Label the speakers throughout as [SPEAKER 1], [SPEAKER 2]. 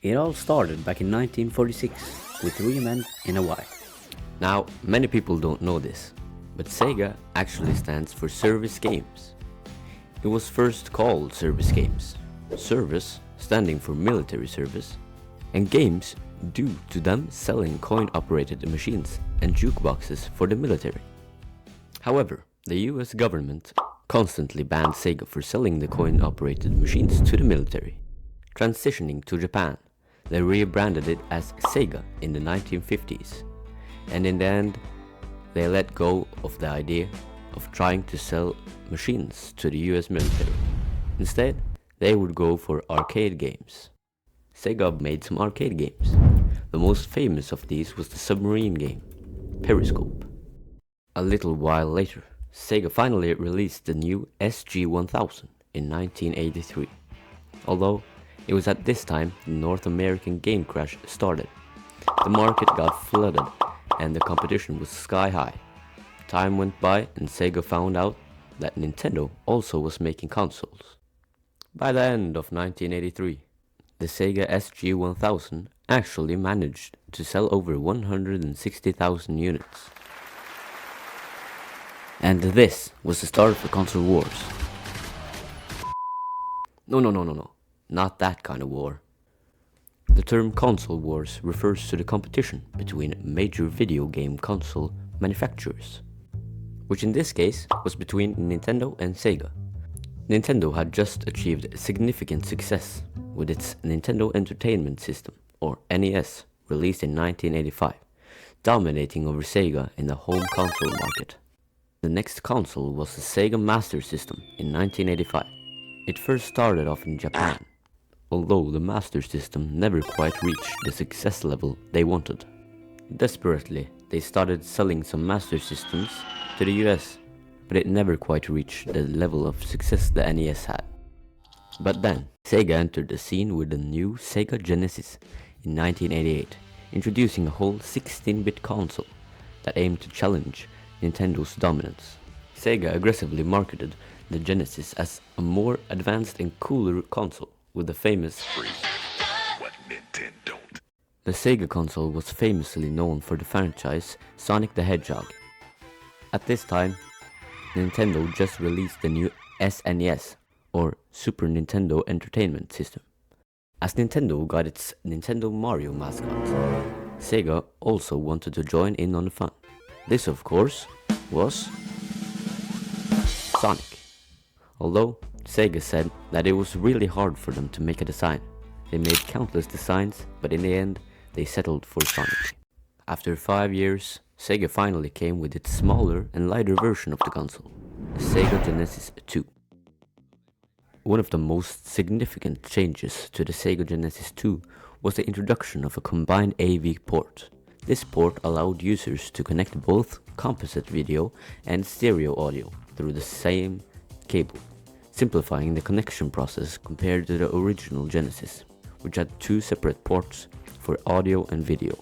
[SPEAKER 1] It all started back in 1946 with 3 men in Hawaii.
[SPEAKER 2] Now, many people don't know this, but SEGA actually stands for Service Games. It was first called Service Games, service standing for military service, and games due to them selling coin-operated machines and jukeboxes for the military. However, the US government constantly banned SEGA for selling the coin-operated machines to the military. Transitioning to Japan, they rebranded it as SEGA in the 1950s, and in the end, they let go of the idea of trying to sell machines to the US military. Instead, they would go for arcade games. SEGA made some arcade games. The most famous of these was the submarine game, Periscope. A little while later, SEGA finally released the new SG-1000 in 1983. Although it was at this time the North American game crash started. The market got flooded and the competition was sky high. Time went by and SEGA found out that Nintendo also was making consoles. By the end of 1983, the SEGA SG-1000 actually managed to sell over 160,000 units. And this was the start of the console wars. No. Not that kind of war. The term console wars refers to the competition between major video game console manufacturers, which in this case was between Nintendo and SEGA. Nintendo had just achieved significant success with its Nintendo Entertainment System, or NES, released in 1985, dominating over SEGA in the home console market. The next console was the SEGA Mastersystem in 1985. It first started off in Japan, although the Master System never quite reached the success level they wanted. Desperately, they started selling some Master Systems to the US, but it never quite reached the level of success the NES had. But then, SEGA entered the scene with the new SEGA Genesis in 1988, introducing a whole 16-bit console that aimed to challenge Nintendo's dominance. SEGA aggressively marketed the Genesis as a more advanced and cooler console, with the famous
[SPEAKER 3] what Nintendo don't.
[SPEAKER 2] The Sega console was famously known for the franchise Sonic the Hedgehog. At this time, Nintendo just released the new SNES, or Super Nintendo Entertainment System. As Nintendo got its Nintendo Mario mascot, Sega also wanted to join in on the fun. This, of course, was Sonic. Although Sega said that it was really hard for them to make a design. They made countless designs, but in the end, they settled for Sonic. After 5 years, Sega finally came with its smaller and lighter version of the console, the SEGA Genesis 2. One of the most significant changes to the SEGA Genesis 2 was the introduction of a combined AV port. This port allowed users to connect both composite video and stereo audio through the same cable, simplifying the connection process compared to the original Genesis, which had 2 separate ports for audio and video.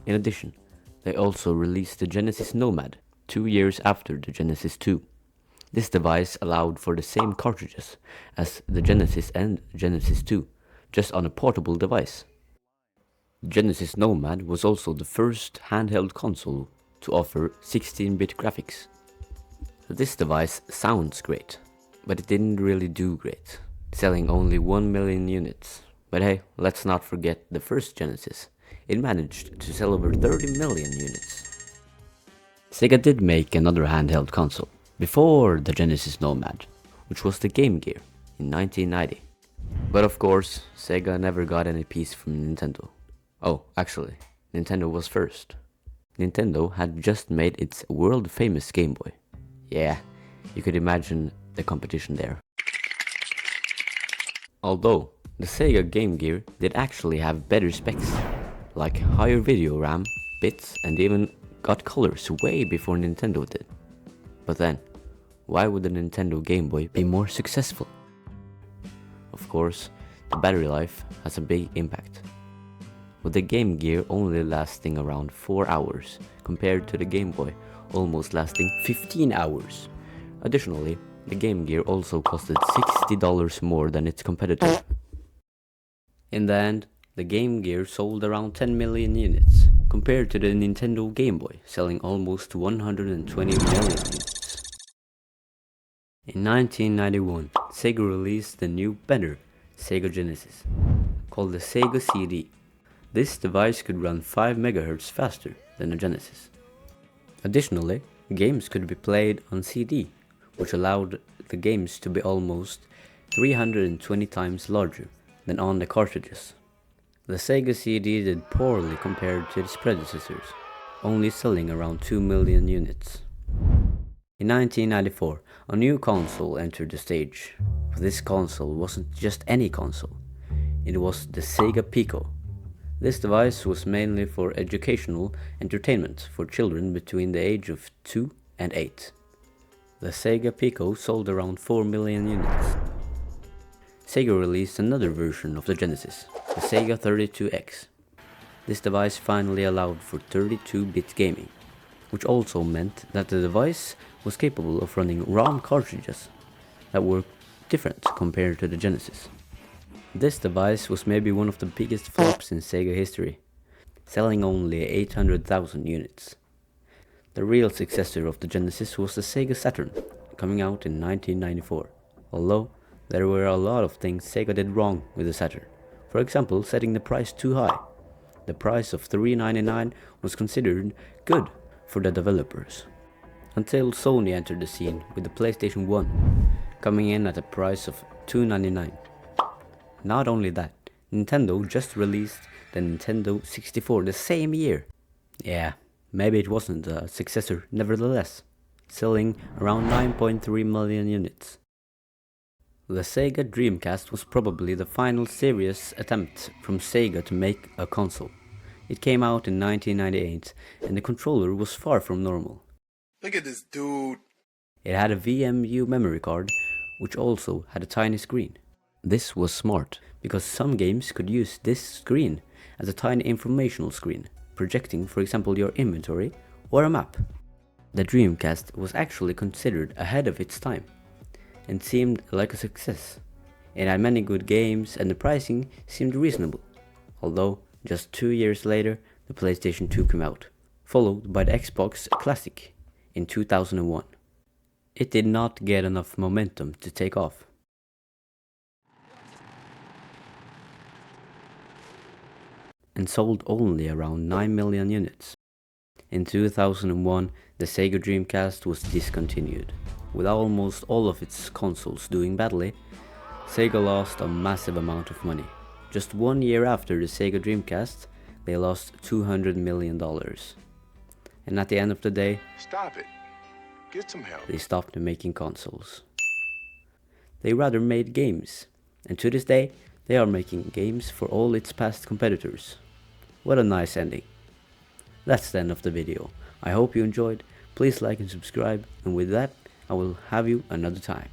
[SPEAKER 2] In addition, they also released the Genesis Nomad 2 years after the Genesis 2. This device allowed for the same cartridges as the Genesis and Genesis 2, just on a portable device. Genesis Nomad was also the first handheld console to offer 16-bit graphics. This device sounds great, but it didn't really do great, selling only 1 million units. But hey, let's not forget the first Genesis. It managed to sell over 30 million units. Sega did make another handheld console before the Genesis Nomad, which was the Game Gear in 1990. But of course, Sega never got any peace from Nintendo. Oh, actually, Nintendo was first. Nintendo had just made its world-famous Game Boy. Yeah, you could imagine the competition there. Although, the Sega Game Gear did actually have better specs, like higher video RAM, bits, and even got colors way before Nintendo did. But then, why would the Nintendo Game Boy be more successful? Of course, the battery life has a big impact, with the Game Gear only lasting around 4 hours, compared to the Game Boy almost lasting 15 hours. Additionally, the Game Gear also costed $60 more than its competitor. In the end, the Game Gear sold around 10 million units, compared to the Nintendo Game Boy selling almost 120 million units. In 1991, Sega released the new, better Sega Genesis, called the Sega CD. This device could run 5 MHz faster than the Genesis. Additionally, games could be played on CD, which allowed the games to be almost 320 times larger than on the cartridges. The Sega CD did poorly compared to its predecessors, only selling around 2 million units. In 1994, a new console entered the stage. But this console wasn't just any console, it was the Sega Pico. This device was mainly for educational entertainment for children between the age of 2 and 8. The Sega Pico sold around 4 million units. Sega released another version of the Genesis, the Sega 32X. This device finally allowed for 32-bit gaming, which also meant that the device was capable of running ROM cartridges that were different compared to the Genesis. This device was maybe one of the biggest flops in Sega history, selling only 800,000 units. The real successor of the Genesis was the Sega Saturn, coming out in 1994, although there were a lot of things Sega did wrong with the Saturn. For example, setting the price too high. The price of $399 was considered good for the developers, until Sony entered the scene with the PlayStation 1, coming in at a price of $299. Not only that, Nintendo just released the Nintendo 64 the same year. Yeah, maybe it wasn't a successor nevertheless, selling around 9.3 million units. The Sega Dreamcast was probably the final serious attempt from Sega to make a console. It came out in 1998 and the controller was far from normal.
[SPEAKER 3] Look at this dude.
[SPEAKER 2] It had a VMU memory card, which also had a tiny screen. This was smart, because some games could use this screen as a tiny informational screen, projecting for example your inventory or a map. The Dreamcast was actually considered ahead of its time, and seemed like a success. It had many good games and the pricing seemed reasonable, although just 2 years later the PlayStation 2 came out, followed by the Xbox Classic in 2001. It did not get enough momentum to take off. And sold only around 9 million units. In 2001, the Sega Dreamcast was discontinued. With almost all of its consoles doing badly, Sega lost a massive amount of money. Just 1 year after the Sega Dreamcast, they lost $200 million. And at the end of the day,
[SPEAKER 3] Stop it. Get some help.
[SPEAKER 2] they stopped making consoles. They rather made games, and to this day, they are making games for all its past competitors. What a nice ending. That's the end of the video. I hope you enjoyed. Please like and subscribe, and with that, I will have you another time.